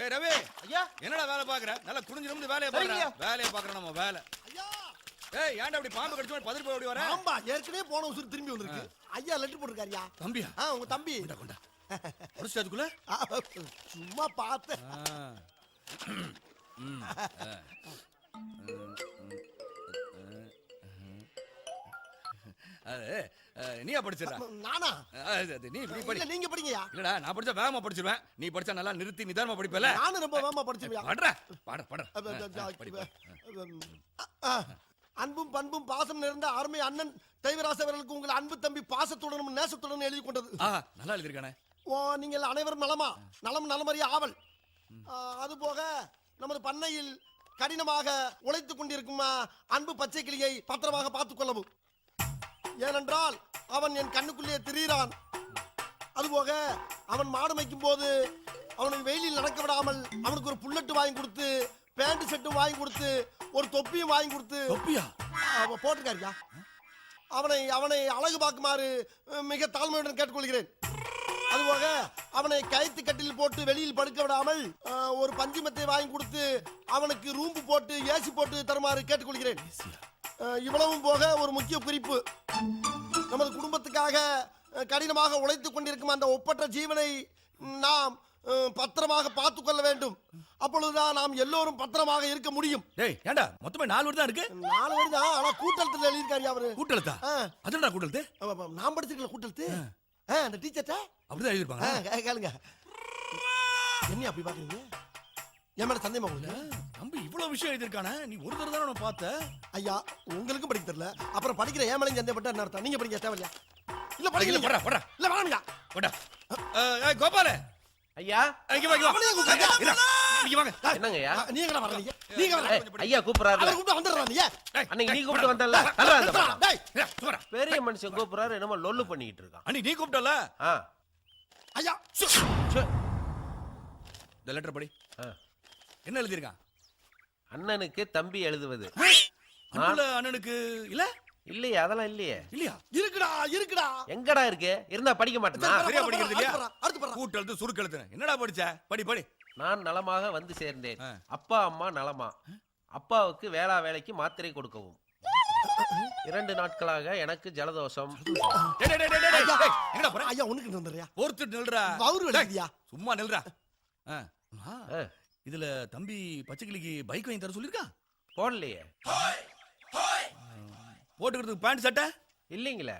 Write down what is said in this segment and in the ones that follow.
டேய் ரவி ஐயா என்னடா வேலை பாக்குற? நல்லா குனிஞ்சு நிமிர்ந்து வேலைய பாக்குற. வேலைய பாக்குற நம்ம வேலை. ஐயா ஏய் ஏன்டா அப்படி பாம்பு கடிச்ச மாதிரி பதறி போய் ஓடி வர? ஆம்பா ஏற்கனவே போன உசுறு திரும்பி வந்திருக்கு. ஐயா லெட்டர் போட்டுருக்காருயா. தம்பியா? உங்க தம்பி. கொண்டா கொண்டா. முடிச்சு அதுக்குள்ள சும்மா பார்த்தேன். நீயா படிச்சடா? நானா? நீ இப்படி படி. இல்ல நீங்க படிங்கயா. இல்லடா நான் படிச்சா வேகமா படிச்சிருவேன். நீ படிச்சா நல்லா நிறுத்தி நிதானமா படிப்பல. நானும் ரொம்ப வேகமா படிச்சிருவேன். படுறா பட. அன்பும் பண்பும் பாசம் நிறைந்த அருமை அண்ணன் தெய்வராச அவர்களுக்கு உங்கள் அன்பு தம்பி பாசத்துடனும் நேசத்துடனும் எழுதி கொண்டது. நல்லா எழுதிருக்கானே. நீங்கள் அனைவரும் நலமா? நலம் நலமறிய ஆவல். அதுபோக நமது பண்ணையில் கடினமாக உழைத்துக் கொண்டிருக்கும் அன்பு பச்சை கிளியை பத்திரமாக பார்த்துக் கொள்ளவும். ஏனென்றால் அவன் என் கண்ணுக்குள்ளே திரிகிறான். அதுபோக அவன் மாடு மேய்க்கும் போது அவனுக்கு வெயிலில் நடக்க விடாமல் அவனுக்கு ஒரு புல்லட்டு வாங்கி கொடுத்து, பேண்ட் செட்டும் வாங்கி கொடுத்து, ஒரு தொப்பியும் வாங்கி கொடுத்து போட்டிருக்காருயா. அவனை அவனை அழகு பார்க்குமாறு மிக தாழ்மையுடன் கேட்டுக்கொள்கிறேன். அதுபோக அவனை கயிற்று கட்டில் போட்டு வெளியில் படுக்க விடாமல் ஒரு பஞ்சுமத்தை வாங்கி கொடுத்து அவனுக்கு ரூம்பு போட்டு ஏசி போட்டு தருமாறு கேட்டுக்கொள்கிறேன். இவ்வளவும் போக ஒரு முக்கிய குறிப்பு, நமது குடும்பத்துக்காக கடினமாக உழைத்துக் கொண்டிருக்கும் அந்த ஒப்பற்ற ஜீவனை நாம் பத்திரமாக பார்த்துக் கொள்ள வேண்டும். அப்பொழுதுதான் நாம் எல்லோரும் பத்திரமாக இருக்க முடியும். ஏண்டா மொத்தமே 4 வரி தான் இருக்கு. 4 வரி தான், ஆனா கூட்டெழுத்துல எழுதியிருக்காரு அவரு. கூட்டெழுத்தா? அதுடா கூட்டெழுத்து. நான் படிச்சிருக்கல கூட்டெழுத்து. அந்த டீச்சர்ட்ட அப்படிதான் எழுதிருப்பாங்க. கேளுங்க. என்ன அப்படி பாக்குறீங்க? என் மேல சந்தேகமா உங்களுக்கு? தம்பி இவ்வளவு விஷயம் எழுதிருக்கானே, நீ ஒரு தடவை தானே பார்த்த? ஐயா உங்களுக்கும் படிக்க தெரியல, அப்புறம் படிக்கிற ஏன் மேல சந்தேகப்பட்டா என்ன அர்த்தம்? நீங்க படிக்க தேவையா? இல்ல படிக்கல. போடா இல்ல வாங்க போடா. கோபால ஐயா இங்க வா. இங்க வாங்க. என்னங்க ஐயா? நீங்க என்ன வரீங்க? நீங்க வர. ஐயா கூப்பிடுறாரு. அவர் கூப்பிட்டு வந்துடுறான். நீ அன்னைக்கு நீ கூப்பிட்டு வந்தல்ல? நல்லா டேய் சும்மா. பெரிய மனுஷன் கூப்பிடுறாரு, என்னமோ லொல்லு பண்ணிட்டு இருக்கான். அன்னைக்கு நீ கூப்பிட்டல? ஐயா இந்த லெட்டர் படி. என்ன எழுதிருக்கான்? அண்ணனுக்கு தம்பி எழுதுவது. அண்ணனுக்கு இல்ல இல்லையா? அதெல்லாம் இல்லையே. இல்லையா? இருக்குடா. எங்கடா இருக்கு? இருந்தா படிக்க மாட்டேனா? சரியா படிக்கிறது இல்லையா? கூட்டெழுத்து சுருக்கெழுத்து என்னடா படிச்ச? படி. நான் நலமாக வந்து சேர்ந்தேன். அப்பா அம்மா நலமா? அப்பாவுக்கு வேலைக்கு மாத்திரை கொடுக்கவும். 2 நாட்களாக எனக்கு ஜலதோஷம். எங்கடா போற? ஐயா உனக்கு வந்துறியா? ஒருத்தர் நில்றா. வவுறு எழுதியா? சும்மா நில்றா. இதுல தம்பி பச்சைக்கிளிக்கு பைக் வாங்கி தர சொல்லிருக்கா? போடலையே. போட்டுக்கிறதுக்கு பேண்ட் சட்டை இல்லீங்களே.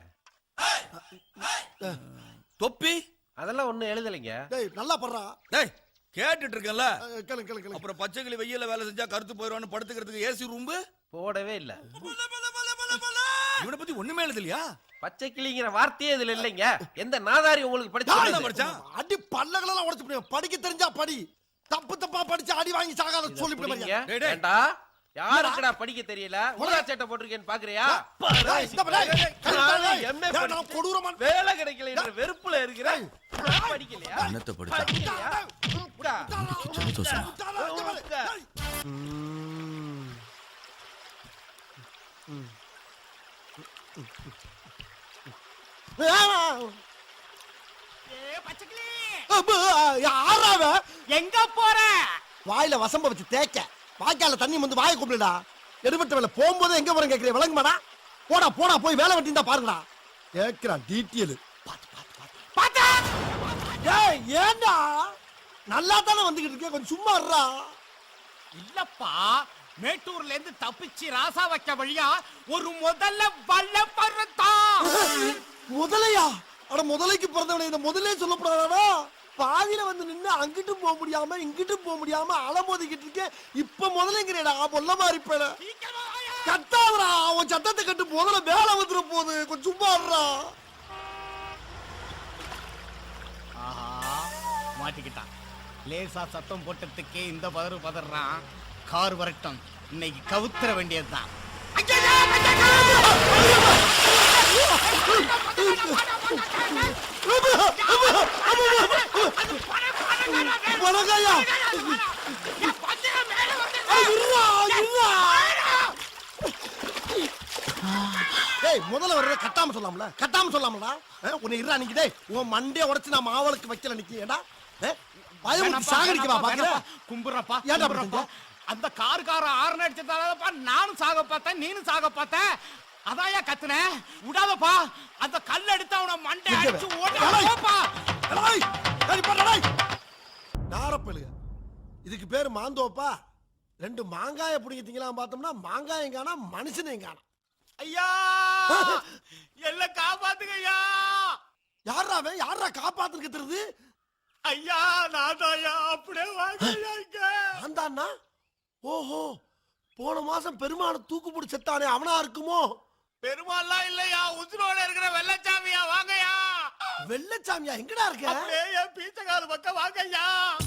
தொப்பி அதெல்லாம் ஒண்ணும் எழுதலைங்க. டேய் நல்லா படுறா. டேய் கேட்டுட்டு இருக்கல. கேளு. அப்புறம் பச்சைக்கிளி வெயில்ல வேலை செஞ்சா கருத்து போயிடுவான்னு படுத்துக்கிறதுக்கு ஏசி ரூம் போடவே இல்ல. இவனை பத்தி ஒண்ணுமே எழுதலையா? பச்சை கிளிங்கிற வார்த்தையே இதுல இல்லைங்க. எந்த நாதாரி உங்களுக்கு படிச்சா? அடி பல்லகளெல்லாம் உடைச்சு போடுவேன். படிக்க தெரிஞ்சா படி. தப்பா படிச்சு அடி வாங்கி சாகாத சொல்லிவிடுங்க. யாருக்குடா படிக்க தெரியல? ஊதா சட்டை போட்டிருக்கேன்னு பாக்குறியா? வேலை கிடைக்கல என்ற வெறுப்புல இருக்கிறேன். படிக்கலையா? என்னத்த படிச்சா? எங்க போற? வாயில வசம்ப வச்சு தேக்க, வாய்க்கால தண்ணி வந்து வாயை கூப்பிடுடா. எடுபட்ட வேலை போகும்போது எங்க போறேன் கேக்குறேன். விளங்குமாடா? போடா போய் வேலை வெட்டி தான் பாருங்கடா. கேக்குறான் டீட்டெயில். ஏண்டா நல்லா தானே வந்துகிட்டு இருக்கேன், கொஞ்சம் சும்மா இருடா. இல்லப்பா, மேட்டூர்ல இருந்து தப்பிச்சு ராசா வைக்க வழியா ஒரு முதல்ல வல்ல பறத்தான். முதலையா? அட முதலைக்கு பிறந்தவனே, இந்த முதலே சொல்லப்படாதா? பாதியில வந்து நின்று அங்கிட்டும் போக முடியாம இங்கிட்டும் போக முடியாம அலமோதிக்கிட்டு இருக்கேன். இப்ப முதலைங்கிறேடா பொல்ல மாதிரி பேட. கத்தாதரா, உன் சத்தத்தை கட்டு முதல்ல வேலை வந்துட போகுது, கொஞ்சம் சும்மா இருடா. மாட்டிக்கிட்டான். லேசா சத்தம் போட்டதுக்கே இந்த பதறான். கார் வரட்டும், இன்னைக்கு கவுத்துற வேண்டியதுதான். முதல்ல வர்ற கட்டாம சொல்லாமலடா. உன்னை இருடா. நிக்கிட்டே உன் மண்டே உடைச்சு நான் மாவளுக்கு வைக்கல நிக்கிறேடா. பயமுறுத்தி சாகடிக்கவா பாக்குற? கும்புறப்பா ஏன்டா கும்புறப்பா. அந்த காருக்காரன் ஆர்ன் அடிச்சதாலப்பா நானும் சாக பார்த்தேன், நீனும் சாக பார்த்த. அதான்யா கத்துன. விடாதப்பா. அந்த கல் எடுத்து அவன மண்டை அடிச்சு ஓடுப்பா. நாரப்பழுக இதுக்கு பேரு மாந்தோப்பா. 2 மாங்காய புடிங்கிட்டீங்களா பார்த்தோம்னா மாங்காயம் காணா மனுஷனையும் காணா. ஐயா என்ன காப்பாத்துங்க ஐயா. யாரா காப்பாத்துறது? ஐயா நான் தாயா அப்படியே வாங்க. ஆந்தாண்ணா? ஓஹோ, போன மாசம் பெருமான தூக்கு போட்டு செத்தானே அவனா இருக்குமோ? பெருமாள்லாம் இல்லையா, உசுரோட இருக்கிற வெள்ளச்சாமியா. வாங்கய்யா. வெள்ளச்சாமியா? எங்கடா இருக்க? அப்படியே என் பீச்சங்கால் பக்கம் வாங்கய்யா.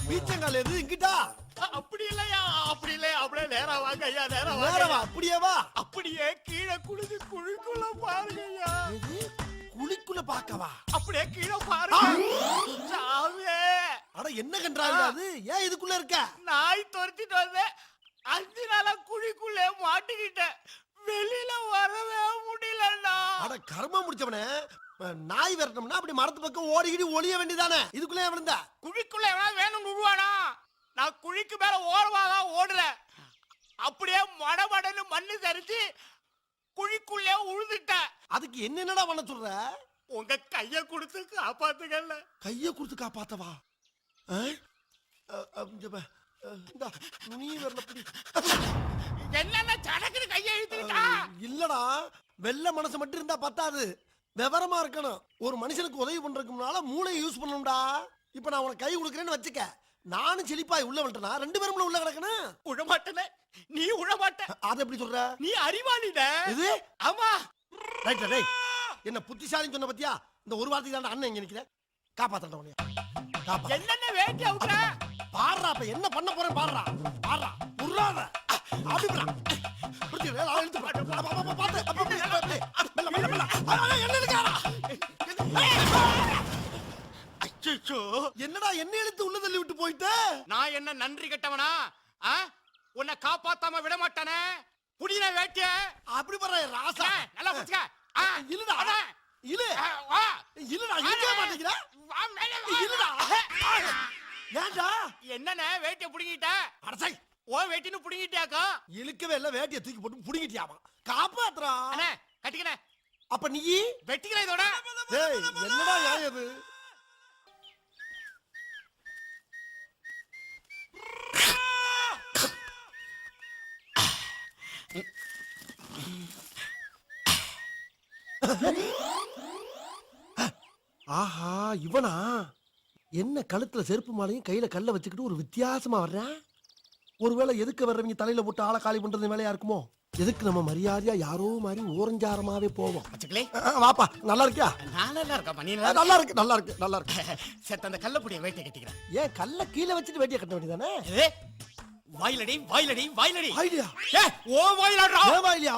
பீச்சங்கால் எது? இங்கிட்டா? அப்படி இல்லையா, அப்படி இல்லையா, அப்படியே நேரா வாங்க ஐயா. நேரா வேறவா? வாங்க. அப்படியே வா. அப்படியே கீழே குளிச்சு குழிக்குள்ள பாருங்கய்யா. எது? குழிக்குள்ள பாக்கவா? அப்படியே கீழே பாருங்க. சாமியே, அட என்ன கன்றாவிடா அது? ஏன் இதுக்குள்ள இருக்க? நாய் துரத்திட்டு வந்தேன். 5 நாளா குழிக்குள்ளே மாட்டிக்கிட்டேன். வெளியில வரவே முடியலண்ணா. அட கர்மம் முடிச்சவனே, நாய் விரட்டணும்னா அப்படி மரத்து பக்கம் ஓடிக்கிடி ஒளிய வேண்டியதானே. இதுக்குள்ளே விழுந்த? குழிக்குள்ள எவனா வேணும் விடுவானா? நான் குழிக்கு மேல ஓடுவாங்க ஓடுல. அப்படியே மடமடன்னு மண்ணு சரிச்சு குழிக்குள்ளே உழுதுட்டேன். அதுக்கு என்னடா பண்ண சொல்ற? உங்க கைய கொடுத்து காப்பாத்துங்கல்ல. கைய கொடுத்து காப்பாத்தவா? நீ வரல பிடி. என்னென்ன சடக்குன்னு கைய இழுத்துக்கிட்டா? இல்லடா, வெள்ள மனசு மட்டும் இருந்தா பத்தாது, விவரமா இருக்கணும். ஒரு மனுஷனுக்கு உதவி பண்றதுக்கு முன்னால மூளையை யூஸ் பண்ணணும்டா. இப்ப நான் உனக்கு கை கொடுக்கறேன்னு வச்சுக்க, நானும் செழிப்பாய் உள்ள வந்துட்டனா 2 பேரும் உள்ள கிடக்கணும். உழமாட்டன நீ உழமாட்ட. அதை எப்படி சொல்ற? நீ அறிவாளிட. இது ஆமா. Right right. என்ன புத்திசாலின்னு சொன்ன பத்தியா? இந்த ஒரு வார்த்தைக்கு தான் அண்ணன் இங்க நிக்கிற. காப்பாத்தறேன் உன்னை. காப்பா. என்னென்ன வேட்டி அவுட்ற? பாறா, அப்ப என்ன பண்ண போறேன் பாறா. பாறா. உர்றாத. அப்படிடா. புடிச்சு வேலை இழுத்து பாத்து. அப்ப மெல்ல மெல்ல மெல்ல. என்ன இருக்காரா? அச்சச்சோ. என்னடா என்ன இழுத்து உள்ள தள்ளி விட்டு போயிட்ட? நான் என்ன நன்றி கெட்டவனா? உன்னை காப்பாத்தாம விட மாட்டானே. புடின வேட்டிய. அப்படி பாரு ராசா. நல்லா புடிச்சுக்க. இல்லடா. இல்ல. வா. இல்லடா, இழுக்க மாட்டேங்கற. வா மேல வா. இல்லடா. ஏன்டா? என்னண்ணே வேட்டிய புடிங்கிட்ட? அடசை. ஓ வேட்டின்னு புடிங்கிட்டியாக்கா? இழுக்கவே இல்ல, வேட்டியை தூக்கி போட்டு புடிங்கிட்டியாமா. காப்பாத்துறா. அண்ணே கட்டிக்கனே. அப்ப நீ வெட்டிக்கற இதோட. டேய் என்னடா நியாயம் இது? ஆஹா, இவனா? என்ன கழுத்துல செருப்பு மாலையும் கையில கல்ல வச்சுக்கிட்டு ஒரு வித்தியாசமா வர்றேன். ஒருவேளை எதுக்கு வர்றவங்க தலையில போட்டு ஆளை காலி பண்றது வேலையா இருக்குமோ? எதுக்கு நம்ம மரியாதையா யாரோ மாதிரி ஓரஞ்சாரமாவே போவோம். பச்சைக்கிளே வாப்பா, நல்லா இருக்கியா? நல்லா இருக்கா? நீ நல்லா இருக்கு நல்லா இருக்கு நல்லா இருக்கு. செத்த அந்த கல்லப்புடிய வேட்டிய கட்டிக்கிறேன். ஏன் கல்ல கீழே வச்சுட்டு வேட்டியை கட்ட வேண்டியதானே? வாயிலடி வாயிலடி வாயிலடி. ஐடியா. ஓ வாயிலடா. ஏன் வாயிலியா?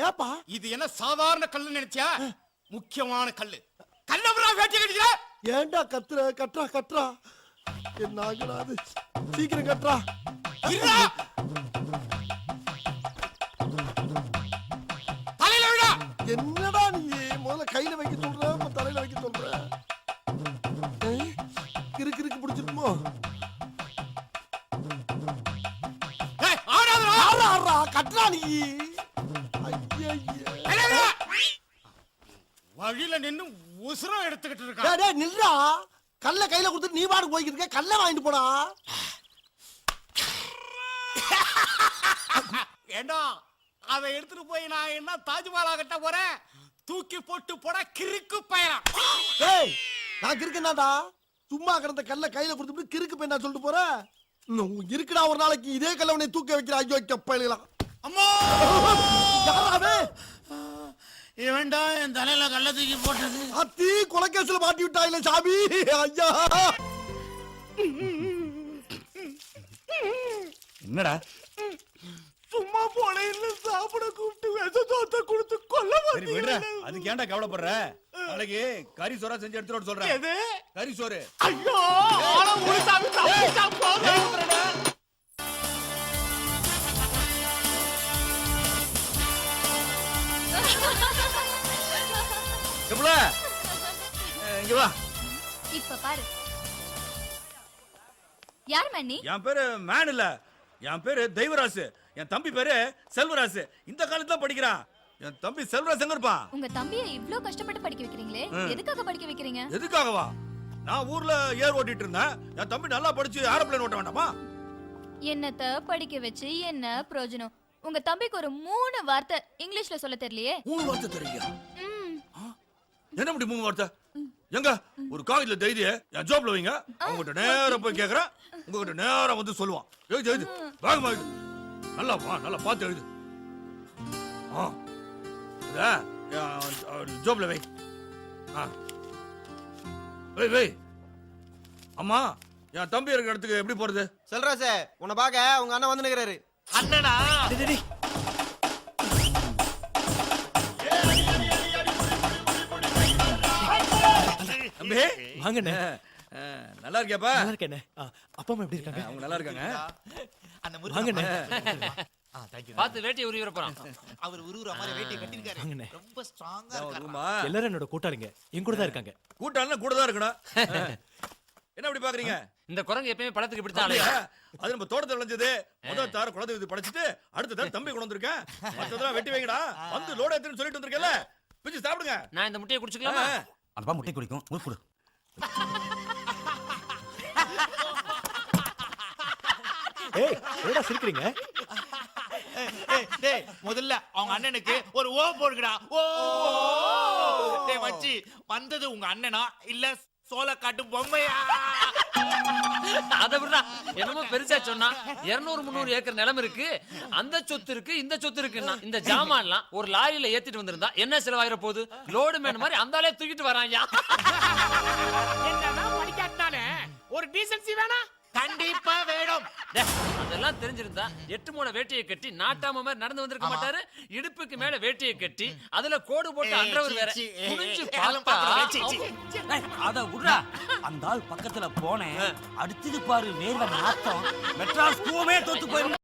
ஏப்பா இது என்ன சாதாரண கல்லு நினைச்சியா? முக்கியமான கல்லு. கல்லப்புறா வேட்டிய கட்டிக்கிற. ஏன்டா கத்துற? கட்டுறா கட்டுறா. என்ன ஆகுடா அது? சீக்கிரம் கட்டுறா. இருடா. தலையில விடா. என்னடா நீ முதல்ல கையில வைக்க சொல்ற, இப்ப தலையில வைக்க சொல்ற. கிறுக்கு கிறுக்கு பிடிச்சிருக்குமோ? ஏய் ஆடாதடா. ஆறா ஆறா கட்டுறா நீ. ஐயா. வழியில நின்னு உசுரம் எடுத்துக்கிட்டு இருக்கா. டேய் டேய் நில்றா. கல்ல கையில கொடுத்து நீ பாடு போய்க்கிட்டு இருக்க. கல்ல வாங்கிட்டு போடா. ஏண்டா அதை எடுத்துட்டு போய் நான் என்ன தாஜ்மஹாலா கட்ட போறேன்? தூக்கி போட்டு போட கிறுக்கு பயலாம். டேய் நான் கிறுக்கனாடா. சும்மா கிடந்த கல்ல கையில கொடுத்துட்டு கிறுக்கு பையனா சொல்லிட்டு போற. இருக்குடா ஒரு நாளைக்கு இதே கல்ல உன்னை தூக்க வைக்கிற. ஐயோ கப்பையிலாம். அம்மா யாராவே? இவன்டா என் தலையில கல்ல தூக்கி போட்டது. அத்தி கொலைகேசில மாட்டி விட்டாயில சாமி. ஐயா என்னடா? சும்மா போல இல்ல சாப்பிட கூப்பிட்டு விஷத்தை கொடுத்து கொல்ல சரி விடுற. அதுக்கு ஏன்டா கவலைப்படுற? நாளைக்கு கறி சோறா செஞ்சு எடுத்துட்டு வர சொல்றேன். எது? கறி சோறு. ஐயோ ஆள ஒரு சாமி சாப்பிட்டா போதும். எப்பல இங்க வா. இப்ப பாரு. மேன் நீ? என் பேரு மேன் இல்ல, என் பேரு தெய்வராசு. என் தம்பி பேரு செல்வராசு. இந்த காலத்துல படிக்கிறான். என் தம்பி செல்வராஜ் எங்க இருப்பான்? உங்க தம்பியை இவ்ளோ கஷ்டப்பட்டு படிக்க வைக்கிறீங்களே, எதுக்காக படிக்க வைக்கிறீங்க? எதுக்காகவா? நான் ஊர்ல ஏர் ஓட்டிட்டு இருந்தேன். என் தம்பி நல்லா படிச்சு ஏரோப்ளேன் ஓட்ட வேண்டாமா? என்னத்த படிக்க வச்சு என்ன பிரயோஜனம்? உங்க தம்பிக்கு ஒரு 3 வார்த்தை இங்கிலீஷ்ல சொல்ல தெரியலையே. 3 வார்த்தை தெரியுங்க? ம். என்ன அப்படி 3 வார்த்தை? எங்க ஒரு காகிதத்துல தைரிய என் ஜோப்ல வைங்க. அவங்ககிட்ட நேரா போய் கேக்குறேன். உங்ககிட்ட நேரா வந்து சொல்லுவான். எழுது எழுது, வேகமா எழுது. நல்லா வா, நல்லா பார்த்து எழுது. ஜோப்ல வை. வை வை. அம்மா, என் தம்பி இருக்கிற இடத்துக்கு எப்படி போறது? செல்வராசே, உன்னை பாக்க உங்க அண்ணன் வந்து நிக்கிறாரு. அண்ணனா தம்பி வாங்கண்ணே. நல்லா இருக்கியாப்பா? நல்லா இருக்கேண்ணே. அப்பா அம்மா எப்படி இருக்காங்க? அவங்க நல்லா இருக்காங்க. வாங்கண்ணே. பார்த்து வேட்டியை உருவிற போறான். அவர் உருவுற மாதிரி வேட்டியை கட்டிருக்காரு. வாங்கண்ணே. ரொம்ப ஸ்ட்ராங்கா ஒரு இருக்காரு. ரூமா? எல்லாரும் என்னோட கூட்டாளிங்க. என் கூட தான் இருக்காங்க. கூட்டாளினா கூட தான் இருக்கணும். என்ன அப்படி பாக்குறீங்க? இந்த குரங்கு எப்பயுமே படத்துக்கு இப்படித்தான் அப்படியா? அலையும். அது நம்ம தோட்டத்துல விளைஞ்சது. முதல் தார குழந்தை இது படைச்சிட்டு அடுத்த தார தம்பி கொண்டு வந்திருக்கேன். மத்ததெல்லாம் வெட்டி வைங்கடா. வந்து லோட் ஏத்துன்னு சொல்லிட்டு வந்திருக்கேன்ல, பிச்சு சாப்பிடுங்க. நான் இந்த முட்டையை குடிச்சுக்கலாமா? அந்த முட்டை குடிக்கும் ஊர் ஏய், என்னடா சிரிக்கிறீங்க? டேய், முதல்ல அவங்க அண்ணனுக்கு ஒரு ஓ போடுங்கடா. ஓ! டேய் மச்சி, வந்தது உங்க அண்ணனா இல்ல சோள காட்டு பொம்மையா? அதை விடுறா. என்னமோ பெருசா சொன்னா 200-300 ஏக்கர் நிலம் இருக்கு, அந்த சொத்து இருக்கு, இந்த சொத்து இருக்குன்னா இந்த ஜாமான்லாம் ஒரு லாரியில ஏத்திட்டு வந்திருந்தா என்ன செலவாயிர போகுது? லோடு மேன் மாதிரி அந்த ஆளே தூக்கிட்டு வராங்க. என்னடா படிக்காட்டானே, ஒரு டீசன்சி வேணா? கண்டிப்பா வேணும். அதெல்லாம் தெரிஞ்சிருந்தா 8 மூண வேட்டியை கட்டி நாட்டாம மாதிரி நடந்து வந்திருக்க மாட்டாரு. இடுப்புக்கு மேல வேட்டியை கட்டி அதுல கோடு போட்டு அன்றவர் வேற குனிஞ்சு பார்த்தா அத விடுறா. அந்த ஆள் பக்கத்துல போனேன், அடுத்தது பாரு வேர்வை நாத்தம். மெட்ராஸ் பூவே தோத்து போயிரு.